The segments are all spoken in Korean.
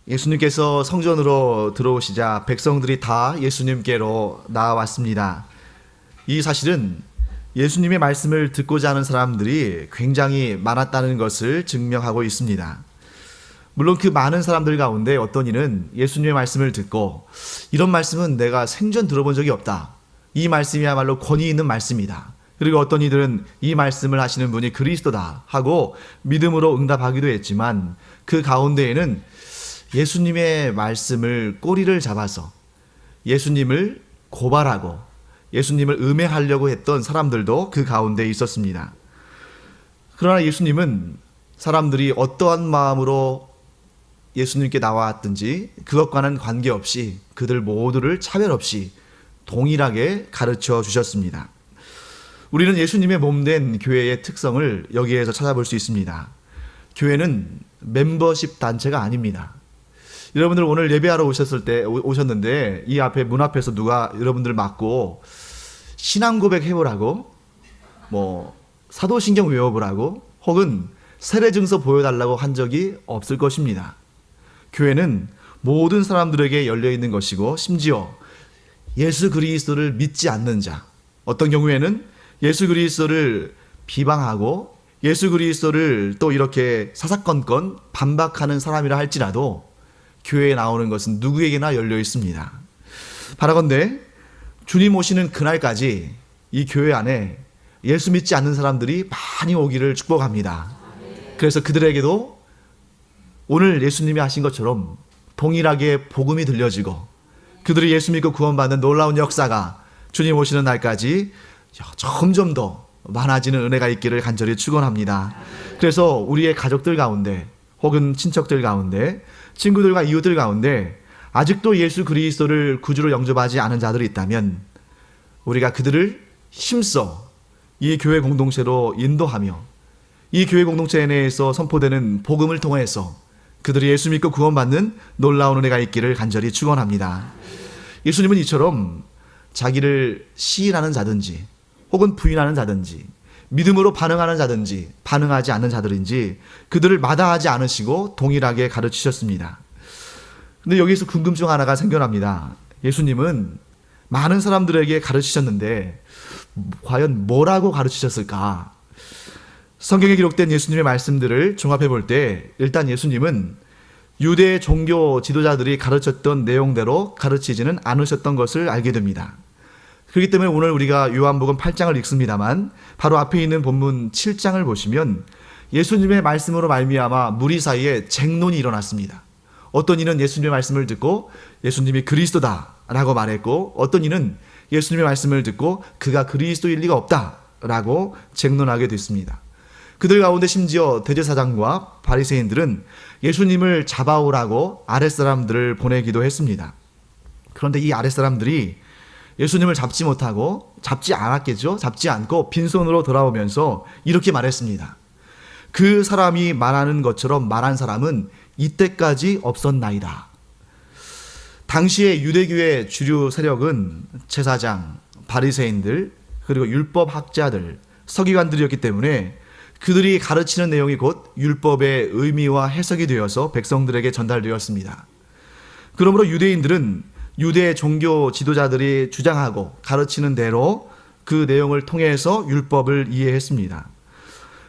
예수님께서 성전으로 들어오시자 백성들이 다 예수님께로 나아왔습니다. 이 사실은 예수님의 말씀을 듣고자 하는 사람들이 굉장히 많았다는 것을 증명하고 있습니다. 물론 그 많은 사람들 가운데 어떤 이는 예수님의 말씀을 듣고 이런 말씀은 내가 생전 들어본 적이 없다. 이 말씀이야말로 권위 있는 말씀이다. 그리고 어떤 이들은 이 말씀을 하시는 분이 그리스도다 하고 믿음으로 응답하기도 했지만 그 가운데에는 예수님의 말씀을 꼬리를 잡아서 예수님을 고발하고 예수님을 음해하려고 했던 사람들도 그 가운데 있었습니다. 그러나 예수님은 사람들이 어떠한 마음으로 예수님께 나왔든지 그것과는 관계없이 그들 모두를 차별 없이 동일하게 가르쳐 주셨습니다. 우리는 예수님의 몸된 교회의 특성을 여기에서 찾아볼 수 있습니다. 교회는 멤버십 단체가 아닙니다. 여러분들 오늘 예배하러 오셨는데 이 앞에 문 앞에서 누가 여러분들 맞고 신앙 고백 해보라고 사도신경 외워보라고 혹은 세례증서 보여달라고 한 적이 없을 것입니다. 교회는 모든 사람들에게 열려있는 것이고 심지어 예수 그리스도를 믿지 않는 자, 어떤 경우에는 예수 그리스도를 비방하고 예수 그리스도를 또 이렇게 사사건건 반박하는 사람이라 할지라도 교회에 나오는 것은 누구에게나 열려 있습니다. 바라건대 주님 오시는 그날까지 이 교회 안에 예수 믿지 않는 사람들이 많이 오기를 축복합니다. 그래서 그들에게도 오늘 예수님이 하신 것처럼 동일하게 복음이 들려지고 그들이 예수 믿고 구원받는 놀라운 역사가 주님 오시는 날까지 점점 더 많아지는 은혜가 있기를 간절히 축원합니다. 그래서 우리의 가족들 가운데 혹은 친척들 가운데 친구들과 이웃들 가운데 아직도 예수 그리스도를 구주로 영접하지 않은 자들이 있다면 우리가 그들을 힘써 이 교회 공동체로 인도하며 이 교회 공동체 내에서 선포되는 복음을 통해서 그들이 예수 믿고 구원받는 놀라운 은혜가 있기를 간절히 축원합니다. 예수님은 이처럼 자기를 시인하는 자든지 혹은 부인하는 자든지 믿음으로 반응하는 자든지 반응하지 않는 자들인지 그들을 마다하지 않으시고 동일하게 가르치셨습니다. 근데 여기서 궁금증 하나가 생겨납니다. 예수님은 많은 사람들에게 가르치셨는데 과연 뭐라고 가르치셨을까? 성경에 기록된 예수님의 말씀들을 종합해 볼 때 일단 예수님은 유대 종교 지도자들이 가르쳤던 내용대로 가르치지는 않으셨던 것을 알게 됩니다. 그렇기 때문에 오늘 우리가 요한복음 8장을 읽습니다만 바로 앞에 있는 본문 7장을 보시면 예수님의 말씀으로 말미암아 무리 사이에 쟁론이 일어났습니다. 어떤 이는 예수님의 말씀을 듣고 예수님이 그리스도다라고 말했고 어떤 이는 예수님의 말씀을 듣고 그가 그리스도일 리가 없다라고 쟁론하게 됐습니다. 그들 가운데 심지어 대제사장과 바리새인들은 예수님을 잡아오라고 아랫사람들을 보내기도 했습니다. 그런데 이 아랫사람들이 예수님을 잡지 못하고 잡지 않았겠죠. 잡지 않고 빈손으로 돌아오면서 이렇게 말했습니다. 그 사람이 말하는 것처럼 말한 사람은 이때까지 없었나이다. 당시의 유대교의 주류 세력은 제사장, 바리새인들, 그리고 율법학자들, 서기관들이었기 때문에 그들이 가르치는 내용이 곧 율법의 의미와 해석이 되어서 백성들에게 전달되었습니다. 그러므로 유대인들은 유대 종교 지도자들이 주장하고 가르치는 대로 그 내용을 통해서 율법을 이해했습니다.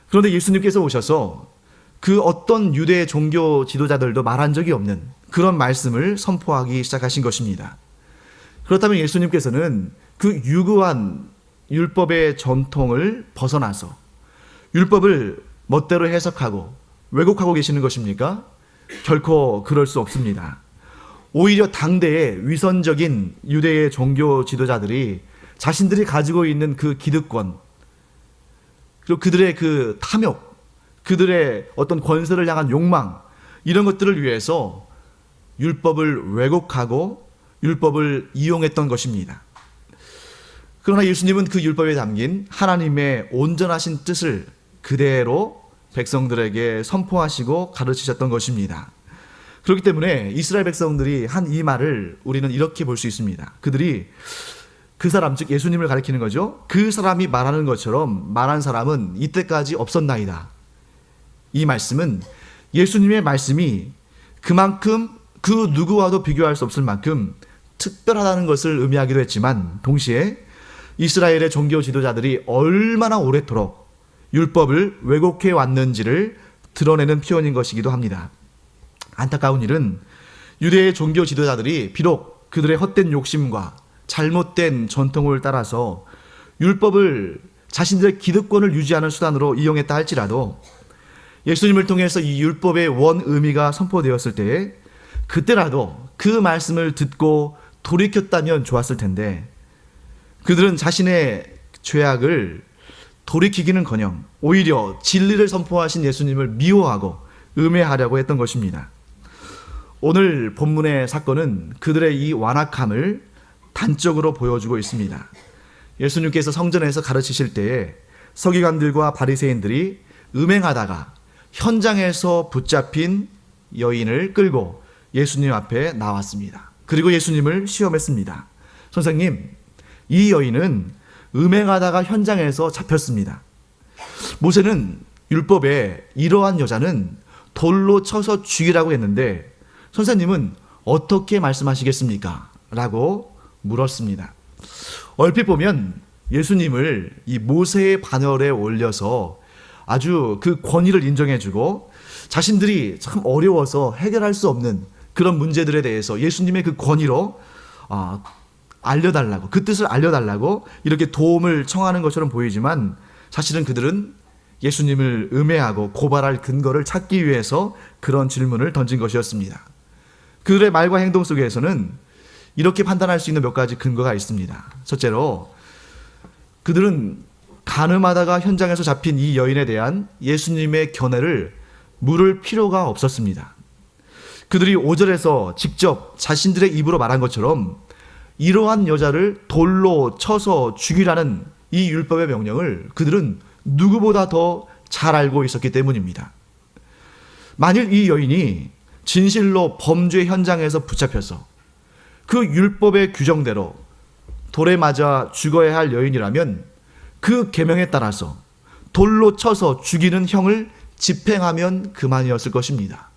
그런데 예수님께서 오셔서 그 어떤 유대 종교 지도자들도 말한 적이 없는 그런 말씀을 선포하기 시작하신 것입니다. 그렇다면 예수님께서는 그 유구한 율법의 전통을 벗어나서 율법을 멋대로 해석하고 왜곡하고 계시는 것입니까? 결코 그럴 수 없습니다. 오히려 당대의 위선적인 유대의 종교 지도자들이 자신들이 가지고 있는 그 기득권, 그리고 그들의 그 탐욕, 그들의 어떤 권세를 향한 욕망, 이런 것들을 위해서 율법을 왜곡하고 율법을 이용했던 것입니다. 그러나 예수님은 그 율법에 담긴 하나님의 온전하신 뜻을 그대로 백성들에게 선포하시고 가르치셨던 것입니다. 그렇기 때문에 이스라엘 백성들이 한 이 말을 우리는 이렇게 볼 수 있습니다. 그들이 그 사람, 즉 예수님을 가리키는 거죠. 그 사람이 말하는 것처럼 말한 사람은 이때까지 없었나이다. 이 말씀은 예수님의 말씀이 그만큼 그 누구와도 비교할 수 없을 만큼 특별하다는 것을 의미하기도 했지만, 동시에 이스라엘의 종교 지도자들이 얼마나 오래도록 율법을 왜곡해 왔는지를 드러내는 표현인 것이기도 합니다. 안타까운 일은 유대의 종교 지도자들이 비록 그들의 헛된 욕심과 잘못된 전통을 따라서 율법을 자신들의 기득권을 유지하는 수단으로 이용했다 할지라도, 예수님을 통해서 이 율법의 원 의미가 선포되었을 때에 그때라도 그 말씀을 듣고 돌이켰다면 좋았을 텐데, 그들은 자신의 죄악을 돌이키기는커녕 오히려 진리를 선포하신 예수님을 미워하고 음해하려고 했던 것입니다. 오늘 본문의 사건은 그들의 이 완악함을 단적으로 보여주고 있습니다. 예수님께서 성전에서 가르치실 때에 서기관들과 바리새인들이 음행하다가 현장에서 붙잡힌 여인을 끌고 예수님 앞에 나왔습니다. 그리고 예수님을 시험했습니다. 선생님, 이 여인은 음행하다가 현장에서 잡혔습니다. 모세는 율법에 이러한 여자는 돌로 쳐서 죽이라고 했는데 선생님은 어떻게 말씀하시겠습니까? 라고 물었습니다. 얼핏 보면 예수님을 이 모세의 반열에 올려서 아주 그 권위를 인정해주고 자신들이 참 어려워서 해결할 수 없는 그런 문제들에 대해서 예수님의 그 권위로 알려달라고, 그 뜻을 알려달라고 이렇게 도움을 청하는 것처럼 보이지만, 사실은 그들은 예수님을 음해하고 고발할 근거를 찾기 위해서 그런 질문을 던진 것이었습니다. 그들의 말과 행동 속에서는 이렇게 판단할 수 있는 몇 가지 근거가 있습니다. 첫째로, 그들은 간음하다가 현장에서 잡힌 이 여인에 대한 예수님의 견해를 물을 필요가 없었습니다. 그들이 5절에서 직접 자신들의 입으로 말한 것처럼 이러한 여자를 돌로 쳐서 죽이라는 이 율법의 명령을 그들은 누구보다 더 잘 알고 있었기 때문입니다. 만일 이 여인이 진실로 범죄 현장에서 붙잡혀서 그 율법의 규정대로 돌에 맞아 죽어야 할 여인이라면 그 계명에 따라서 돌로 쳐서 죽이는 형을 집행하면 그만이었을 것입니다.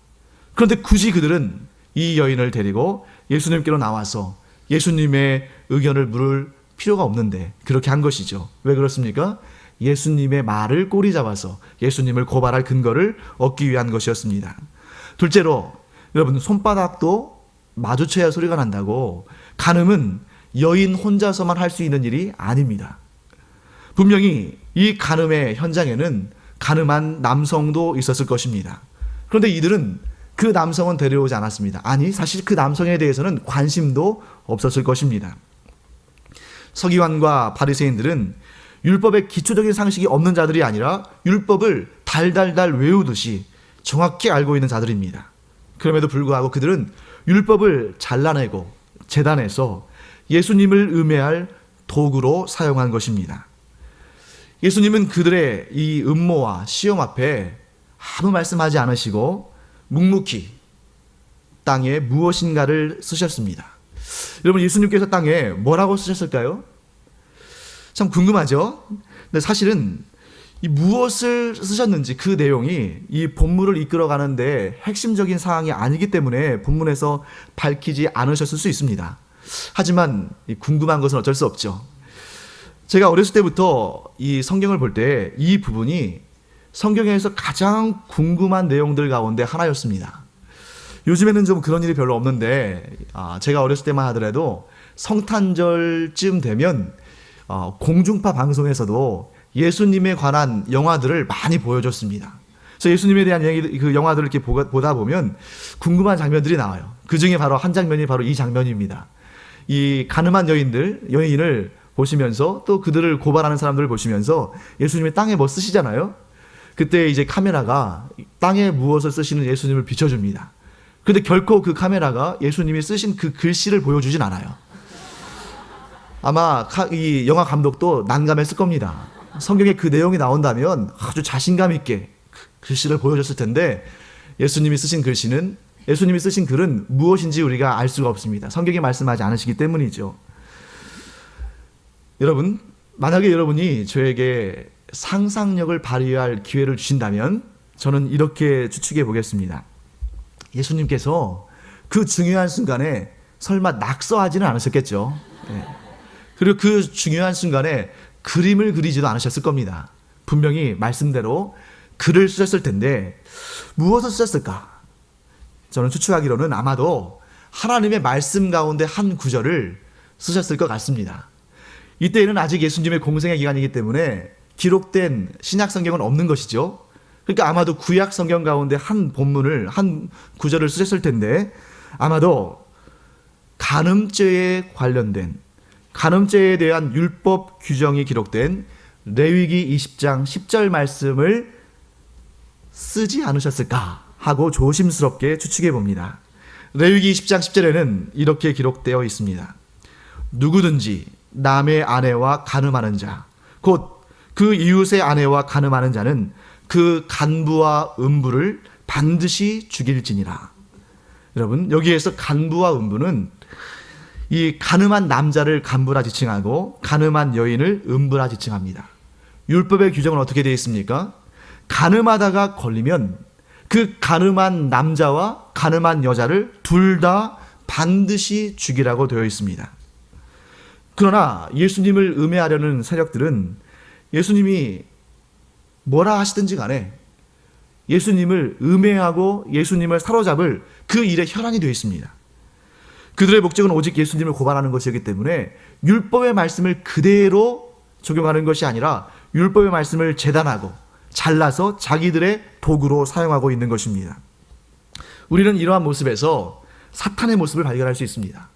그런데 굳이 그들은 이 여인을 데리고 예수님께로 나와서 예수님의 의견을 물을 필요가 없는데 그렇게 한 것이죠. 왜 그렇습니까? 예수님의 말을 꼬리 잡아서 예수님을 고발할 근거를 얻기 위한 것이었습니다. 둘째로, 여러분, 손바닥도 마주쳐야 소리가 난다고 간음은 여인 혼자서만 할 수 있는 일이 아닙니다. 분명히 이 간음의 현장에는 간음한 남성도 있었을 것입니다. 그런데 이들은 그 남성은 데려오지 않았습니다. 아니, 사실 그 남성에 대해서는 관심도 없었을 것입니다. 서기관과 바리새인들은 율법의 기초적인 상식이 없는 자들이 아니라 율법을 달달달 외우듯이 정확히 알고 있는 자들입니다. 그럼에도 불구하고 그들은 율법을 잘라내고 재단해서 예수님을 음해할 도구로 사용한 것입니다. 예수님은 그들의 이 음모와 시험 앞에 아무 말씀하지 않으시고 묵묵히 땅에 무엇인가를 쓰셨습니다. 여러분, 예수님께서 땅에 뭐라고 쓰셨을까요? 참 궁금하죠? 근데 사실은 이 무엇을 쓰셨는지 그 내용이 이 본문을 이끌어가는데 핵심적인 사항이 아니기 때문에 본문에서 밝히지 않으셨을 수 있습니다. 하지만 궁금한 것은 어쩔 수 없죠. 제가 어렸을 때부터 이 성경을 볼 때 이 부분이 성경에서 가장 궁금한 내용들 가운데 하나였습니다. 요즘에는 좀 그런 일이 별로 없는데 제가 어렸을 때만 하더라도 성탄절쯤 되면 공중파 방송에서도 예수님에 관한 영화들을 많이 보여줬습니다. 그래서 예수님에 대한 그 영화들을 이렇게 보다 보면 궁금한 장면들이 나와요. 그 중에 바로 한 장면이 바로 이 장면입니다. 이 가늠한 여인을 보시면서 또 그들을 고발하는 사람들을 보시면서 예수님이 땅에 뭐 쓰시잖아요. 그때 이제 카메라가 땅에 무엇을 쓰시는 예수님을 비춰줍니다. 그런데 결코 그 카메라가 예수님이 쓰신 그 글씨를 보여주진 않아요. 아마 이 영화 감독도 난감했을 겁니다. 성경에 그 내용이 나온다면 아주 자신감 있게 글씨를 보여줬을 텐데 예수님이 쓰신 글은 무엇인지 우리가 알 수가 없습니다. 성경에 말씀하지 않으시기 때문이죠. 여러분, 만약에 여러분이 저에게 상상력을 발휘할 기회를 주신다면 저는 이렇게 추측해 보겠습니다. 예수님께서 그 중요한 순간에 설마 낙서하지는 않으셨겠죠. 네. 그리고 그 중요한 순간에 그림을 그리지도 않으셨을 겁니다. 분명히 말씀대로 글을 쓰셨을 텐데 무엇을 쓰셨을까? 저는 추측하기로는 아마도 하나님의 말씀 가운데 한 구절을 쓰셨을 것 같습니다. 이때에는 아직 예수님의 공생의 기간이기 때문에 기록된 신약 성경은 없는 것이죠. 그러니까 아마도 구약 성경 가운데 한 본문을, 한 구절을 쓰셨을 텐데 아마도 간음죄에 관련된, 간음죄에 대한 율법 규정이 기록된 레위기 20장 10절 말씀을 쓰지 않으셨을까 하고 조심스럽게 추측해 봅니다. 레위기 20장 10절에는 이렇게 기록되어 있습니다. 누구든지 남의 아내와 간음하는 자, 곧 그 이웃의 아내와 간음하는 자는 그 간부와 음부를 반드시 죽일지니라. 여러분, 여기에서 간부와 음부는 이 간음한 남자를 간부라 지칭하고 간음한 여인을 음부라 지칭합니다. 율법의 규정은 어떻게 되어 있습니까? 간음하다가 걸리면 그 간음한 남자와 간음한 여자를 둘 다 반드시 죽이라고 되어 있습니다. 그러나 예수님을 음해하려는 세력들은 예수님이 뭐라 하시든지 간에 예수님을 음해하고 예수님을 사로잡을 그 일에 혈안이 되어 있습니다. 그들의 목적은 오직 예수님을 고발하는 것이기 때문에 율법의 말씀을 그대로 적용하는 것이 아니라 율법의 말씀을 재단하고 잘라서 자기들의 도구로 사용하고 있는 것입니다. 우리는 이러한 모습에서 사탄의 모습을 발견할 수 있습니다.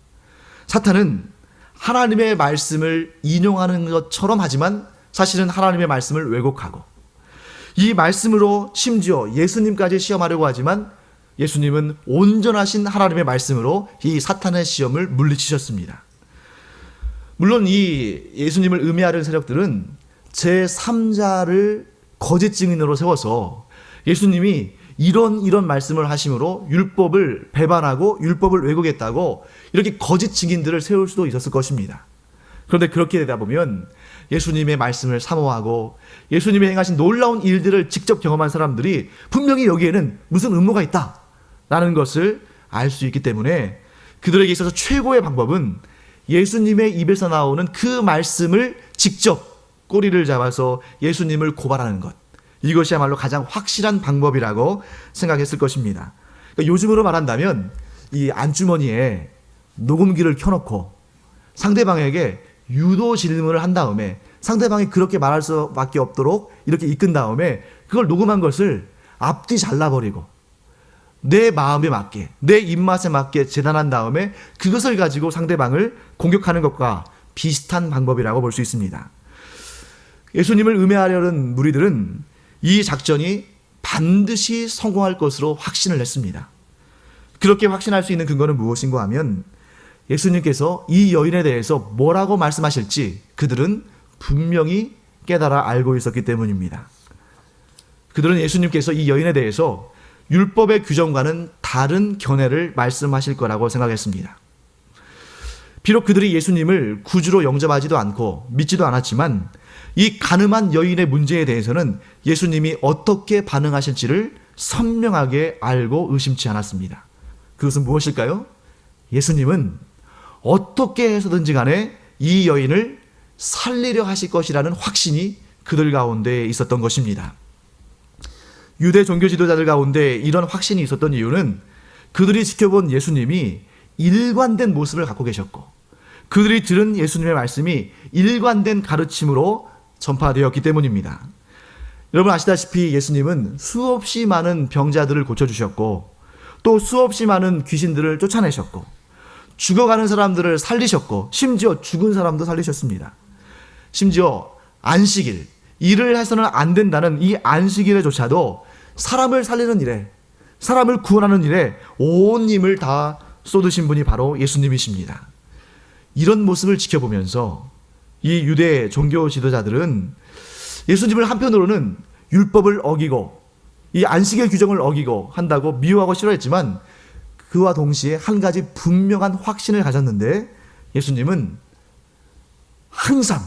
사탄은 하나님의 말씀을 인용하는 것처럼 하지만 사실은 하나님의 말씀을 왜곡하고 이 말씀으로 심지어 예수님까지 시험하려고 하지만 예수님은 온전하신 하나님의 말씀으로 이 사탄의 시험을 물리치셨습니다. 물론 이 예수님을 음해하려는 세력들은 제3자를 거짓 증인으로 세워서 예수님이 이런 말씀을 하심으로 율법을 배반하고 율법을 왜곡했다고 이렇게 거짓 증인들을 세울 수도 있었을 것입니다. 그런데 그렇게 되다 보면 예수님의 말씀을 사모하고 예수님이 행하신 놀라운 일들을 직접 경험한 사람들이 분명히 여기에는 무슨 음모가 있다라는 것을 알 수 있기 때문에 그들에게 있어서 최고의 방법은 예수님의 입에서 나오는 그 말씀을 직접 꼬리를 잡아서 예수님을 고발하는 것. 이것이야말로 가장 확실한 방법이라고 생각했을 것입니다. 그러니까 요즘으로 말한다면 이 안주머니에 녹음기를 켜놓고 상대방에게 유도 질문을 한 다음에 상대방이 그렇게 말할 수밖에 없도록 이렇게 이끈 다음에 그걸 녹음한 것을 앞뒤 잘라버리고 내 마음에 맞게, 내 입맛에 맞게 재단한 다음에 그것을 가지고 상대방을 공격하는 것과 비슷한 방법이라고 볼 수 있습니다. 예수님을 음해하려는 무리들은 이 작전이 반드시 성공할 것으로 확신을 했습니다. 그렇게 확신할 수 있는 근거는 무엇인가 하면 예수님께서 이 여인에 대해서 뭐라고 말씀하실지 그들은 분명히 깨달아 알고 있었기 때문입니다. 그들은 예수님께서 이 여인에 대해서 율법의 규정과는 다른 견해를 말씀하실 거라고 생각했습니다. 비록 그들이 예수님을 구주로 영접하지도 않고 믿지도 않았지만 이 간음한 여인의 문제에 대해서는 예수님이 어떻게 반응하실지를 선명하게 알고 의심치 않았습니다. 그것은 무엇일까요? 예수님은 어떻게 해서든지 간에 이 여인을 살리려 하실 것이라는 확신이 그들 가운데 있었던 것입니다. 유대 종교 지도자들 가운데 이런 확신이 있었던 이유는 그들이 지켜본 예수님이 일관된 모습을 갖고 계셨고 그들이 들은 예수님의 말씀이 일관된 가르침으로 전파되었기 때문입니다. 여러분 아시다시피 예수님은 수없이 많은 병자들을 고쳐주셨고 또 수없이 많은 귀신들을 쫓아내셨고 죽어가는 사람들을 살리셨고 심지어 죽은 사람도 살리셨습니다. 심지어 안식일, 일을 해서는 안 된다는 이 안식일에조차도 사람을 살리는 일에, 사람을 구원하는 일에 온 힘을 다 쏟으신 분이 바로 예수님이십니다. 이런 모습을 지켜보면서 이 유대 종교 지도자들은 예수님을 한편으로는 율법을 어기고 이 안식의 규정을 어기고 한다고 미워하고 싫어했지만 그와 동시에 한 가지 분명한 확신을 가졌는데 예수님은 항상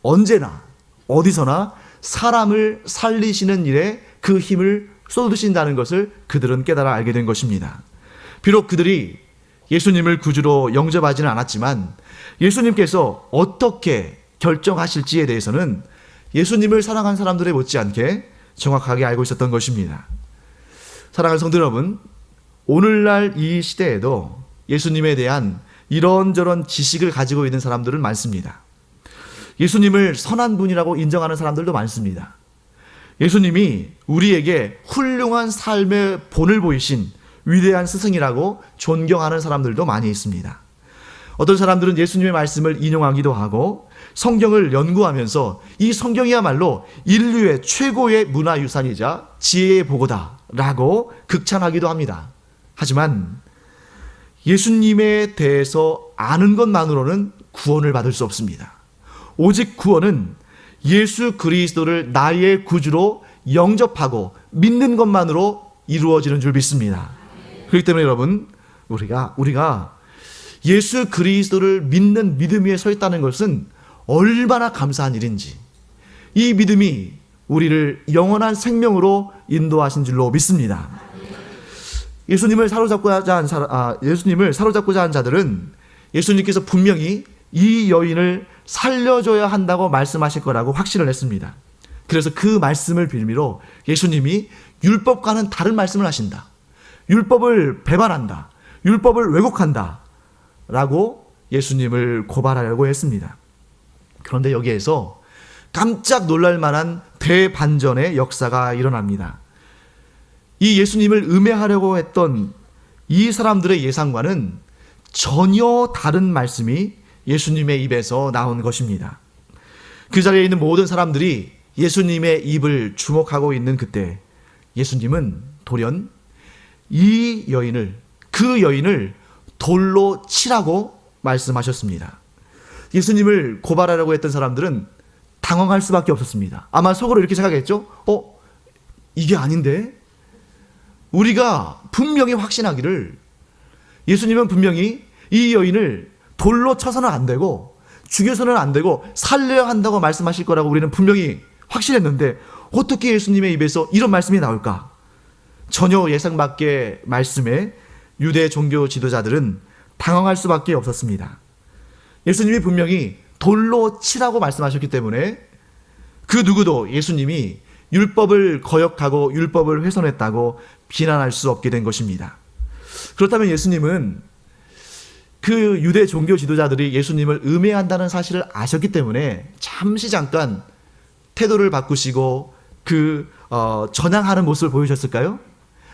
언제나 어디서나 사람을 살리시는 일에 그 힘을 쏟으신다는 것을 그들은 깨달아 알게 된 것입니다. 비록 그들이 예수님을 구주로 영접하지는 않았지만 예수님께서 어떻게 결정하실지에 대해서는 예수님을 사랑한 사람들에 못지않게 정확하게 알고 있었던 것입니다. 사랑하는 성도 여러분, 오늘날 이 시대에도 예수님에 대한 이런저런 지식을 가지고 있는 사람들은 많습니다. 예수님을 선한 분이라고 인정하는 사람들도 많습니다. 예수님이 우리에게 훌륭한 삶의 본을 보이신 위대한 스승이라고 존경하는 사람들도 많이 있습니다. 어떤 사람들은 예수님의 말씀을 인용하기도 하고 성경을 연구하면서 이 성경이야말로 인류의 최고의 문화유산이자 지혜의 보고다라고 극찬하기도 합니다. 하지만 예수님에 대해서 아는 것만으로는 구원을 받을 수 없습니다. 오직 구원은 예수 그리스도를 나의 구주로 영접하고 믿는 것만으로 이루어지는 줄 믿습니다. 그렇기 때문에 여러분, 우리가 예수 그리스도를 믿는 믿음 위에 서 있다는 것은 얼마나 감사한 일인지, 이 믿음이 우리를 영원한 생명으로 인도하신 줄로 믿습니다. 예수님을 사로잡고자 한 자들은 예수님께서 분명히 이 여인을 살려줘야 한다고 말씀하실 거라고 확신을 했습니다. 그래서 그 말씀을 빌미로 예수님이 율법과는 다른 말씀을 하신다, 율법을 배반한다, 율법을 왜곡한다 라고 예수님을 고발하려고 했습니다. 그런데 여기에서 깜짝 놀랄 만한 대반전의 역사가 일어납니다. 이 예수님을 음해하려고 했던 이 사람들의 예상과는 전혀 다른 말씀이 예수님의 입에서 나온 것입니다. 그 자리에 있는 모든 사람들이 예수님의 입을 주목하고 있는 그때 예수님은 돌연 그 여인을 돌로 치라고 말씀하셨습니다. 예수님을 고발하려고 했던 사람들은 당황할 수밖에 없었습니다. 아마 속으로 이렇게 생각했죠. 이게 아닌데? 우리가 분명히 확신하기를 예수님은 분명히 이 여인을 돌로 쳐서는 안 되고 죽여서는 안 되고 살려야 한다고 말씀하실 거라고 우리는 분명히 확신했는데 어떻게 예수님의 입에서 이런 말씀이 나올까? 전혀 예상 밖의 말씀에 유대 종교 지도자들은 당황할 수밖에 없었습니다. 예수님이 분명히 돌로 치라고 말씀하셨기 때문에 그 누구도 예수님이 율법을 거역하고 율법을 훼손했다고 비난할 수 없게 된 것입니다. 그렇다면 예수님은 그 유대 종교 지도자들이 예수님을 음해한다는 사실을 아셨기 때문에 잠깐 태도를 바꾸시고 전향하는 모습을 보이셨을까요?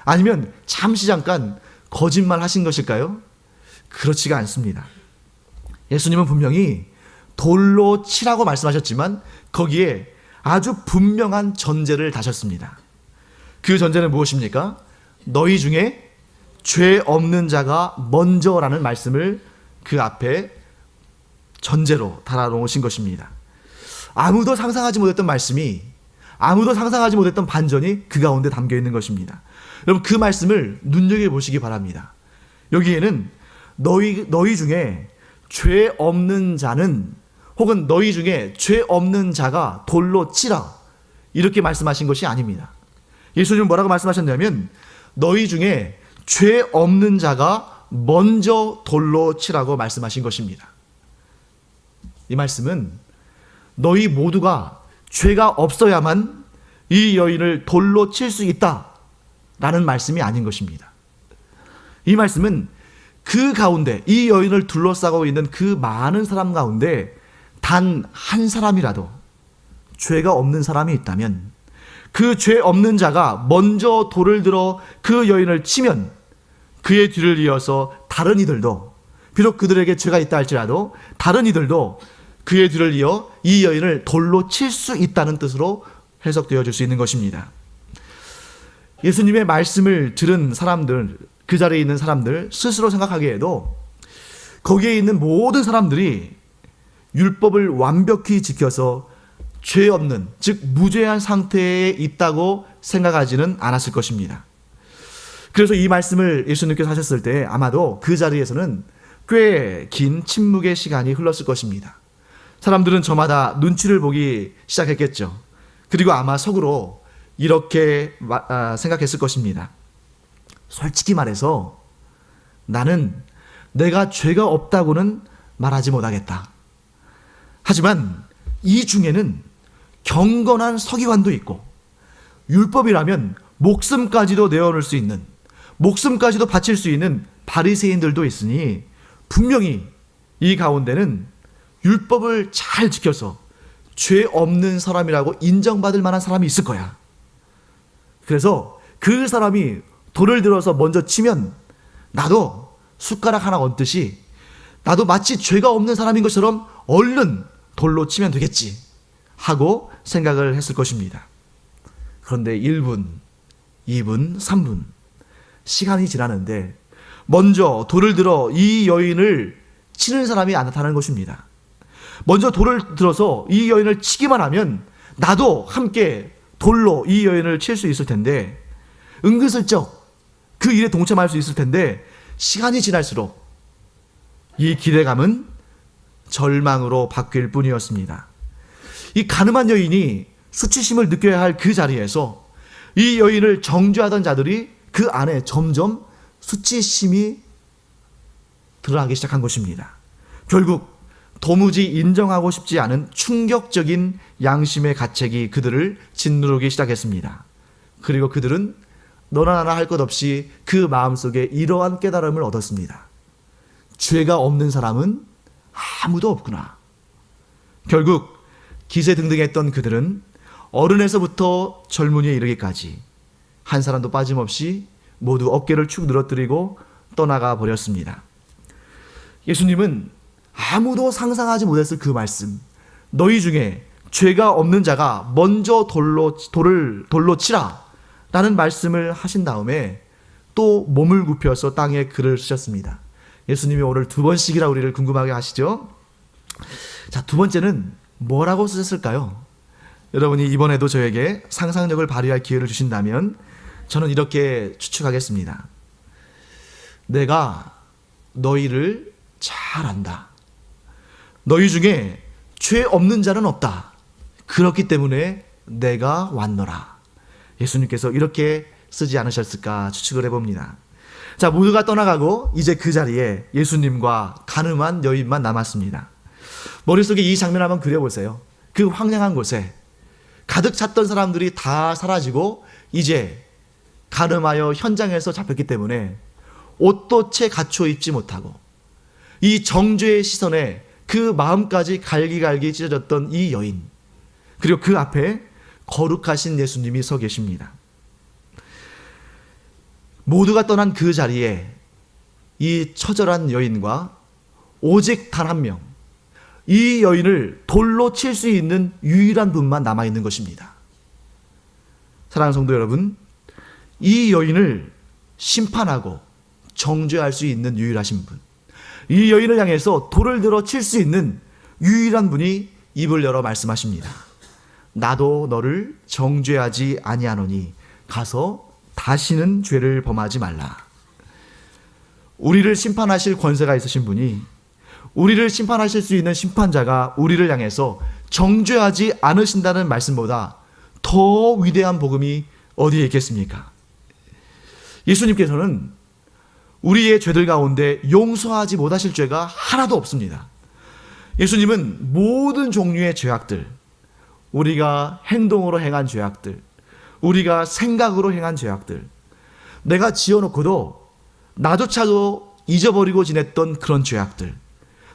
아니면 잠깐 거짓말 하신 것일까요? 그렇지가 않습니다. 예수님은 분명히 돌로 치라고 말씀하셨지만 거기에 아주 분명한 전제를 다셨습니다. 그 전제는 무엇입니까? 너희 중에 죄 없는 자가 먼저라는 말씀을 그 앞에 전제로 달아놓으신 것입니다. 아무도 상상하지 못했던 말씀이, 아무도 상상하지 못했던 반전이 그 가운데 담겨 있는 것입니다. 여러분, 그 말씀을 눈여겨보시기 바랍니다. 여기에는 너희 중에 죄 없는 자는, 혹은 너희 중에 죄 없는 자가 돌로 치라, 이렇게 말씀하신 것이 아닙니다. 예수님은 뭐라고 말씀하셨냐면 너희 중에 죄 없는 자가 먼저 돌로 치라고 말씀하신 것입니다. 이 말씀은 너희 모두가 죄가 없어야만 이 여인을 돌로 칠 수 있다라는 말씀이 아닌 것입니다. 이 말씀은 그 가운데, 이 여인을 둘러싸고 있는 그 많은 사람 가운데 단 한 사람이라도 죄가 없는 사람이 있다면 그 죄 없는 자가 먼저 돌을 들어 그 여인을 치면 그의 뒤를 이어서 다른 이들도, 비록 그들에게 죄가 있다 할지라도 다른 이들도 그의 뒤를 이어 이 여인을 돌로 칠 수 있다는 뜻으로 해석되어질 수 있는 것입니다. 예수님의 말씀을 들은 사람들, 그 자리에 있는 사람들 스스로 생각하기에도 거기에 있는 모든 사람들이 율법을 완벽히 지켜서 죄 없는, 즉 무죄한 상태에 있다고 생각하지는 않았을 것입니다. 그래서 이 말씀을 예수님께서 하셨을 때 아마도 그 자리에서는 꽤 긴 침묵의 시간이 흘렀을 것입니다. 사람들은 저마다 눈치를 보기 시작했겠죠. 그리고 아마 속으로 이렇게 생각했을 것입니다. 솔직히 말해서 나는 내가 죄가 없다고는 말하지 못하겠다. 하지만 이 중에는 경건한 서기관도 있고 율법이라면 목숨까지도 내어놓을 수 있는, 목숨까지도 바칠 수 있는 바리새인들도 있으니 분명히 이 가운데는 율법을 잘 지켜서 죄 없는 사람이라고 인정받을 만한 사람이 있을 거야. 그래서 그 사람이 돌을 들어서 먼저 치면 나도 숟가락 하나 얹듯이 나도 마치 죄가 없는 사람인 것처럼 얼른 돌로 치면 되겠지 하고 생각을 했을 것입니다. 그런데 1분, 2분, 3분 시간이 지나는데 먼저 돌을 들어 이 여인을 치는 사람이 안 나타나는 것입니다. 먼저 돌을 들어서 이 여인을 치기만 하면 나도 함께 돌로 이 여인을 칠 수 있을 텐데, 은근슬쩍 그 일에 동참할 수 있을 텐데, 시간이 지날수록 이 기대감은 절망으로 바뀔 뿐이었습니다. 이 가늠한 여인이 수치심을 느껴야 할 그 자리에서 이 여인을 정죄하던 자들이 그 안에 점점 수치심이 드러나기 시작한 것입니다. 결국 도무지 인정하고 싶지 않은 충격적인 양심의 가책이 그들을 짓누르기 시작했습니다. 그리고 그들은 너나 나나 할 것 없이 그 마음속에 이러한 깨달음을 얻었습니다. 죄가 없는 사람은 아무도 없구나. 결국 기세등등했던 그들은 어른에서부터 젊은이에 이르기까지 한 사람도 빠짐없이 모두 어깨를 축 늘어뜨리고 떠나가 버렸습니다. 예수님은 아무도 상상하지 못했을 그 말씀, 너희 중에 죄가 없는 자가 먼저 돌로 치라 라는 말씀을 하신 다음에 또 몸을 굽혀서 땅에 글을 쓰셨습니다. 예수님이 오늘 2번씩이라 우리를 궁금하게 하시죠. 자, 2번째는 뭐라고 쓰셨을까요? 여러분이 이번에도 저에게 상상력을 발휘할 기회를 주신다면 저는 이렇게 추측하겠습니다. 내가 너희를 잘 안다. 너희 중에 죄 없는 자는 없다. 그렇기 때문에 내가 왔노라. 예수님께서 이렇게 쓰지 않으셨을까 추측을 해봅니다. 자, 모두가 떠나가고 이제 그 자리에 예수님과 가늠한 여인만 남았습니다. 머릿속에 이 장면 한번 그려보세요. 그 황량한 곳에 가득 찼던 사람들이 다 사라지고 이제 가늠하여 현장에서 잡혔기 때문에 옷도 채 갖춰 입지 못하고 이 정죄의 시선에 그 마음까지 갈기갈기 찢어졌던 이 여인, 그리고 그 앞에 거룩하신 예수님이 서 계십니다. 모두가 떠난 그 자리에 이 처절한 여인과 오직 단 한 명, 이 여인을 돌로 칠 수 있는 유일한 분만 남아있는 것입니다. 사랑하는 성도 여러분, 이 여인을 심판하고 정죄할 수 있는 유일하신 분, 이 여인을 향해서 돌을 들어 칠 수 있는 유일한 분이 입을 열어 말씀하십니다. 나도 너를 정죄하지 아니하노니 가서 다시는 죄를 범하지 말라. 우리를 심판하실 권세가 있으신 분이, 우리를 심판하실 수 있는 심판자가 우리를 향해서 정죄하지 않으신다는 말씀보다 더 위대한 복음이 어디에 있겠습니까? 예수님께서는 우리의 죄들 가운데 용서하지 못하실 죄가 하나도 없습니다. 예수님은 모든 종류의 죄악들, 우리가 행동으로 행한 죄악들, 우리가 생각으로 행한 죄악들, 내가 지어놓고도 나조차도 잊어버리고 지냈던 그런 죄악들,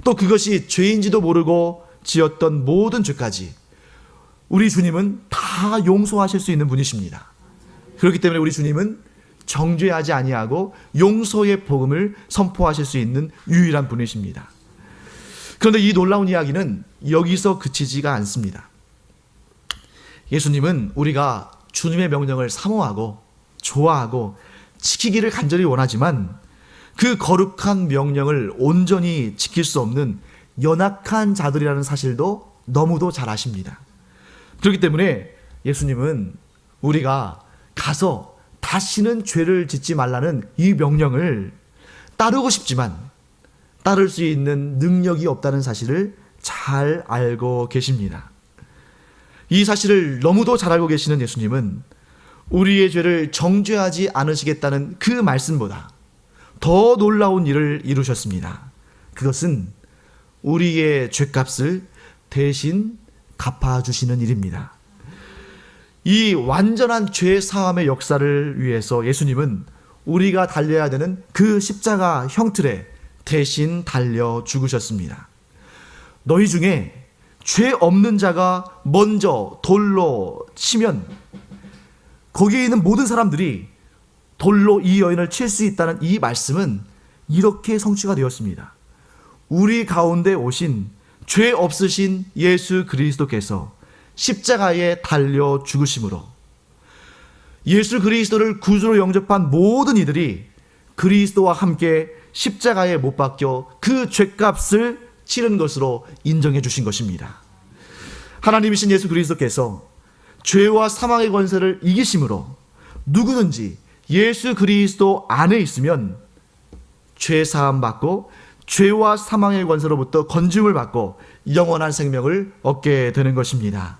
또 그것이 죄인지도 모르고 지었던 모든 죄까지 우리 주님은 다 용서하실 수 있는 분이십니다. 그렇기 때문에 우리 주님은 정죄하지 아니하고 용서의 복음을 선포하실 수 있는 유일한 분이십니다. 그런데 이 놀라운 이야기는 여기서 그치지가 않습니다. 예수님은 우리가 주님의 명령을 사모하고 좋아하고 지키기를 간절히 원하지만 그 거룩한 명령을 온전히 지킬 수 없는 연약한 자들이라는 사실도 너무도 잘 아십니다. 그렇기 때문에 예수님은 우리가 가서 다시는 죄를 짓지 말라는 이 명령을 따르고 싶지만 따를 수 있는 능력이 없다는 사실을 잘 알고 계십니다. 이 사실을 너무도 잘 알고 계시는 예수님은 우리의 죄를 정죄하지 않으시겠다는 그 말씀보다 더 놀라운 일을 이루셨습니다. 그것은 우리의 죄값을 대신 갚아주시는 일입니다. 이 완전한 죄 사함의 역사를 위해서 예수님은 우리가 달려야 되는 그 십자가 형틀에 대신 달려 죽으셨습니다. 너희 중에 죄 없는 자가 먼저 돌로 치면 거기에 있는 모든 사람들이 돌로 이 여인을 칠 수 있다는 이 말씀은 이렇게 성취가 되었습니다. 우리 가운데 오신 죄 없으신 예수 그리스도께서 십자가에 달려 죽으심으로 예수 그리스도를 구주로 영접한 모든 이들이 그리스도와 함께 십자가에 못 박혀 그 죄값을 치른 것으로 인정해 주신 것입니다. 하나님이신 예수 그리스도께서 죄와 사망의 권세를 이기심으로 누구든지 예수 그리스도 안에 있으면 죄 사함 받고 죄와 사망의 권세로부터 건짐을 받고 영원한 생명을 얻게 되는 것입니다.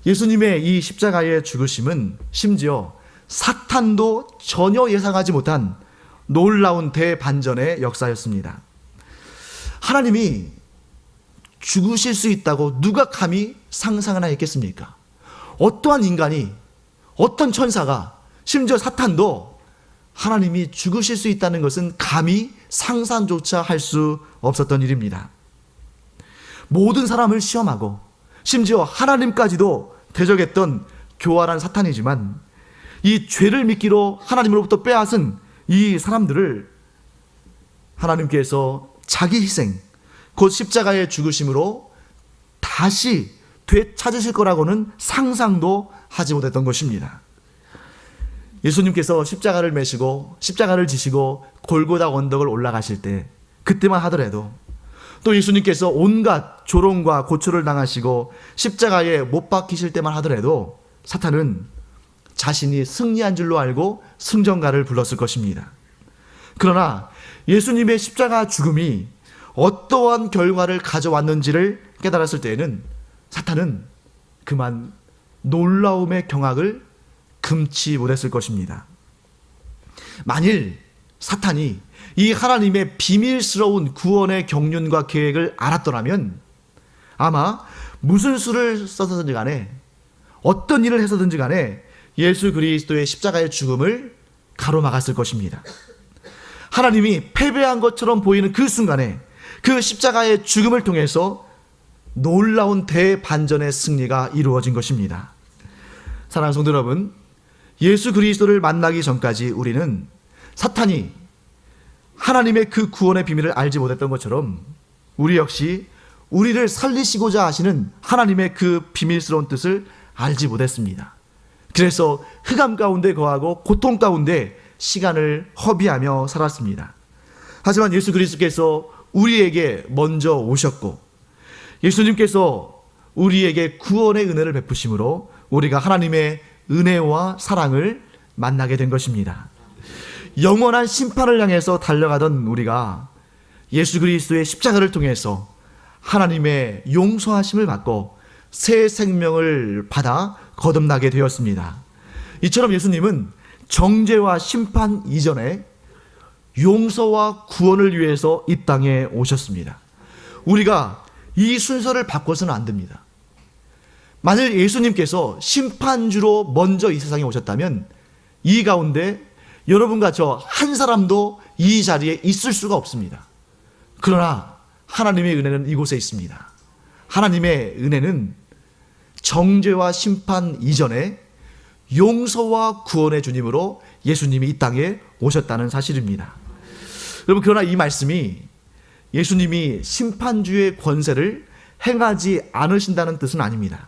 예수님의 이 십자가의 죽으심은 심지어 사탄도 전혀 예상하지 못한 놀라운 대반전의 역사였습니다. 하나님이 죽으실 수 있다고 누가 감히 상상하나 했겠습니까? 어떠한 인간이, 어떤 천사가, 심지어 사탄도 하나님이 죽으실 수 있다는 것은 감히 상상조차 할 수 없었던 일입니다. 모든 사람을 시험하고 심지어 하나님까지도 대적했던 교활한 사탄이지만 이 죄를 미끼로 하나님으로부터 빼앗은 이 사람들을 하나님께서 자기 희생, 곧 십자가의 죽으심으로 다시 되찾으실 거라고는 상상도 하지 못했던 것입니다. 예수님께서 십자가를 메시고 십자가를 지시고 골고다 언덕을 올라가실 때 그때만 하더라도 또 예수님께서 온갖 조롱과 고초를 당하시고 십자가에 못 박히실 때만 하더라도 사탄은 자신이 승리한 줄로 알고 승전가를 불렀을 것입니다. 그러나 예수님의 십자가 죽음이 어떠한 결과를 가져왔는지를 깨달았을 때에는 사탄은 그만 놀라움의 경악을 금치 못했을 것입니다. 만일 사탄이 이 하나님의 비밀스러운 구원의 경륜과 계획을 알았더라면 아마 무슨 수를 써서든지 간에 어떤 일을 해서든지 간에 예수 그리스도의 십자가의 죽음을 가로막았을 것입니다. 하나님이 패배한 것처럼 보이는 그 순간에 그 십자가의 죽음을 통해서 놀라운 대반전의 승리가 이루어진 것입니다. 사랑하는 성도 여러분, 예수 그리스도를 만나기 전까지 우리는 사탄이 하나님의 그 구원의 비밀을 알지 못했던 것처럼 우리 역시 우리를 살리시고자 하시는 하나님의 그 비밀스러운 뜻을 알지 못했습니다. 그래서 흑암 가운데 거하고 고통 가운데 시간을 허비하며 살았습니다. 하지만 예수 그리스도께서 우리에게 먼저 오셨고 예수님께서 우리에게 구원의 은혜를 베푸심으로 우리가 하나님의 은혜와 사랑을 만나게 된 것입니다. 영원한 심판을 향해서 달려가던 우리가 예수 그리스도의 십자가를 통해서 하나님의 용서하심을 받고 새 생명을 받아 거듭나게 되었습니다. 이처럼 예수님은 정죄와 심판 이전에 용서와 구원을 위해서 이 땅에 오셨습니다. 우리가 이 순서를 바꿔서는 안 됩니다. 만일 예수님께서 심판주로 먼저 이 세상에 오셨다면 이 가운데 여러분과 저 한 사람도 이 자리에 있을 수가 없습니다. 그러나 하나님의 은혜는 이곳에 있습니다. 하나님의 은혜는 정죄와 심판 이전에 용서와 구원의 주님으로 예수님이 이 땅에 오셨다는 사실입니다. 여러분, 그러나 이 말씀이 예수님이 심판주의 권세를 행하지 않으신다는 뜻은 아닙니다.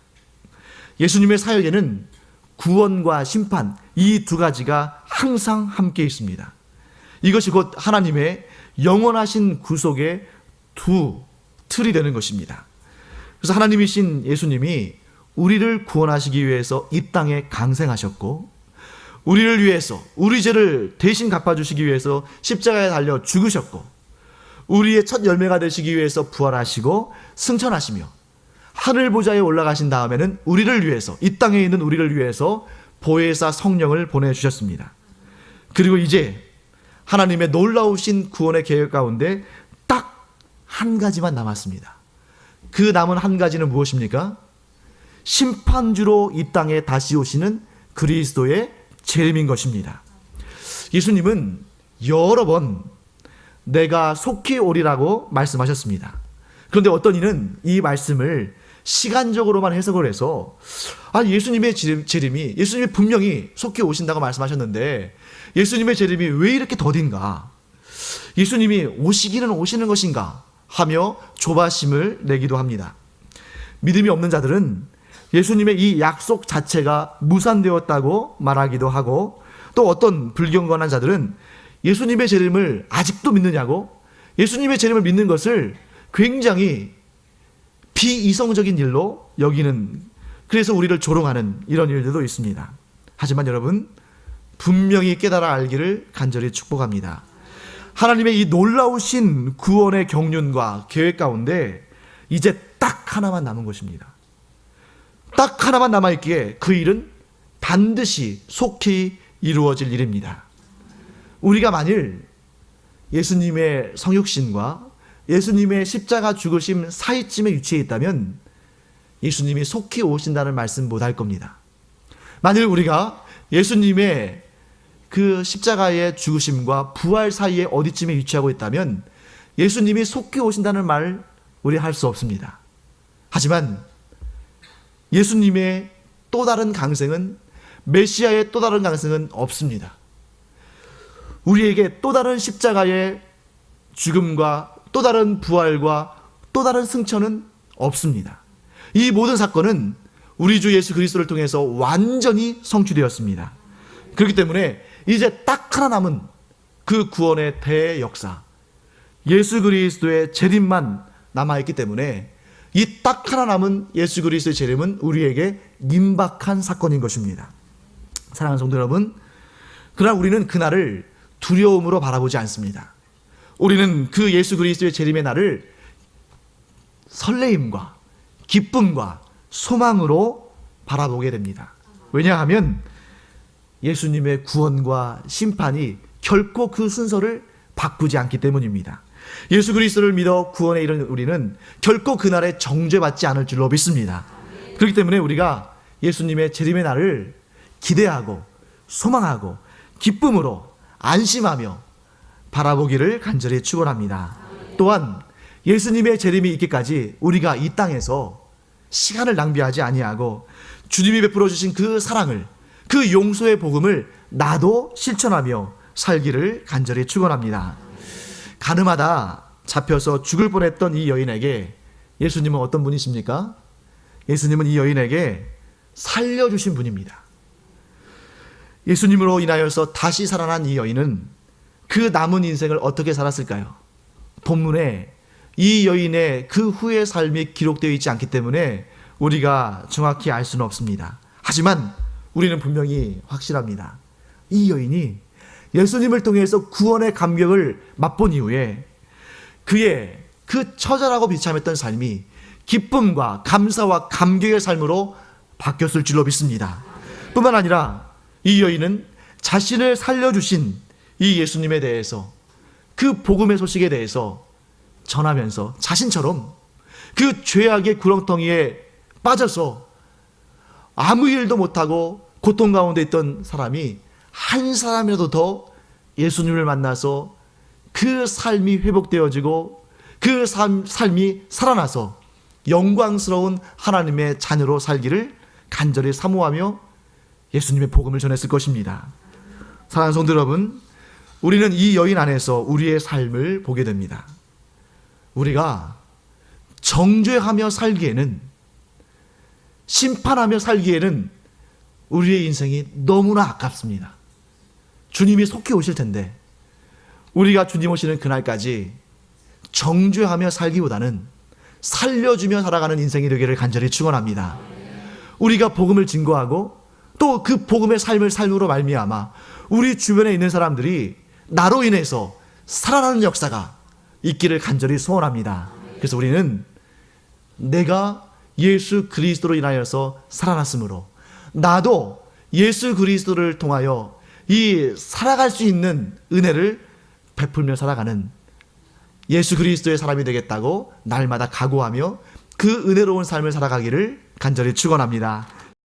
예수님의 사역에는 구원과 심판, 이 두 가지가 항상 함께 있습니다. 이것이 곧 하나님의 영원하신 구속의 두 틀이 되는 것입니다. 그래서 하나님이신 예수님이 우리를 구원하시기 위해서 이 땅에 강생하셨고 우리를 위해서 우리 죄를 대신 갚아주시기 위해서 십자가에 달려 죽으셨고 우리의 첫 열매가 되시기 위해서 부활하시고 승천하시며 하늘 보좌에 올라가신 다음에는 우리를 위해서 이 땅에 있는 우리를 위해서 보혜사 성령을 보내주셨습니다. 그리고 이제 하나님의 놀라우신 구원의 계획 가운데 딱 한 가지만 남았습니다. 그 남은 한 가지는 무엇입니까? 심판주로 이 땅에 다시 오시는 그리스도의 재림인 것입니다. 예수님은 여러 번 내가 속히 오리라고 말씀하셨습니다. 그런데 어떤 이는 이 말씀을 시간적으로만 해석을 해서 예수님의 재림이 예수님이 분명히 속히 오신다고 말씀하셨는데 예수님의 재림이 왜 이렇게 더딘가? 예수님이 오시기는 오시는 것인가? 하며 조바심을 내기도 합니다. 믿음이 없는 자들은 예수님의 이 약속 자체가 무산되었다고 말하기도 하고 또 어떤 불경건한 자들은 예수님의 재림을 아직도 믿느냐고 예수님의 재림을 믿는 것을 굉장히 비이성적인 일로 여기는 그래서 우리를 조롱하는 이런 일들도 있습니다. 하지만 여러분 분명히 깨달아 알기를 간절히 축복합니다. 하나님의 이 놀라우신 구원의 경륜과 계획 가운데 이제 딱 하나만 남은 것입니다. 딱 하나만 남아있기에 그 일은 반드시 속히 이루어질 일입니다. 우리가 만일 예수님의 성육신과 예수님의 십자가 죽으심 사이쯤에 위치해 있다면 예수님이 속히 오신다는 말씀 못할 겁니다. 만일 우리가 예수님의 그 십자가의 죽으심과 부활 사이에 어디쯤에 위치하고 있다면 예수님이 속히 오신다는 말 우리 할 수 없습니다. 하지만 예수님의 또 다른 강생은 메시아의 또 다른 강생은 없습니다. 우리에게 또 다른 십자가의 죽음과 또 다른 부활과 또 다른 승천은 없습니다. 이 모든 사건은 우리 주 예수 그리스도를 통해서 완전히 성취되었습니다. 그렇기 때문에 이제 딱 하나 남은 그 구원의 대역사 예수 그리스도의 재림만 남아있기 때문에 이 딱 하나 남은 예수 그리스도의 재림은 우리에게 임박한 사건인 것입니다. 사랑하는 성도 여러분, 그러나 우리는 그날을 두려움으로 바라보지 않습니다. 우리는 그 예수 그리스도의 재림의 날을 설레임과 기쁨과 소망으로 바라보게 됩니다. 왜냐하면 예수님의 구원과 심판이 결코 그 순서를 바꾸지 않기 때문입니다. 예수 그리스도를 믿어 구원에 이른 우리는 결코 그날에 정죄받지 않을 줄로 믿습니다. 그렇기 때문에 우리가 예수님의 재림의 날을 기대하고 소망하고 기쁨으로 안심하며 바라보기를 간절히 축원합니다. 또한 예수님의 재림이 있기까지 우리가 이 땅에서 시간을 낭비하지 아니하고 주님이 베풀어 주신 그 사랑을 그 용서의 복음을 나도 실천하며 살기를 간절히 축원합니다. 가늠하다 잡혀서 죽을 뻔했던 이 여인에게 예수님은 어떤 분이십니까? 예수님은 이 여인에게 살려주신 분입니다. 예수님으로 인하여서 다시 살아난 이 여인은 그 남은 인생을 어떻게 살았을까요? 본문에 이 여인의 그 후의 삶이 기록되어 있지 않기 때문에 우리가 정확히 알 수는 없습니다. 하지만 우리는 분명히 확실합니다. 이 여인이 예수님을 통해서 구원의 감격을 맛본 이후에 그의 그 처절하고 비참했던 삶이 기쁨과 감사와 감격의 삶으로 바뀌었을 줄로 믿습니다. 뿐만 아니라 이 여인은 자신을 살려주신 이 예수님에 대해서 그 복음의 소식에 대해서 전하면서 자신처럼 그 죄악의 구렁텅이에 빠져서 아무 일도 못하고 고통 가운데 있던 사람이 한 사람이라도 더 예수님을 만나서 그 삶이 회복되어지고 그 삶이 살아나서 영광스러운 하나님의 자녀로 살기를 간절히 사모하며 예수님의 복음을 전했을 것입니다. 사랑하는 성도 여러분, 우리는 이 여인 안에서 우리의 삶을 보게 됩니다. 우리가 정죄하며 살기에는, 심판하며 살기에는 우리의 인생이 너무나 아깝습니다. 주님이 속히 오실 텐데 우리가 주님 오시는 그날까지 정죄하며 살기보다는 살려주며 살아가는 인생이 되기를 간절히 축원합니다. 우리가 복음을 증거하고 또 그 복음의 삶을 삶으로 말미암아 우리 주변에 있는 사람들이 나로 인해서 살아나는 역사가 있기를 간절히 소원합니다. 그래서 우리는 내가 예수 그리스도로 인하여서 살아났으므로 나도 예수 그리스도를 통하여 이 살아갈 수 있는 은혜를 베풀며 살아가는 예수 그리스도의 사람이 되겠다고 날마다 각오하며 그 은혜로운 삶을 살아가기를 간절히 축원합니다.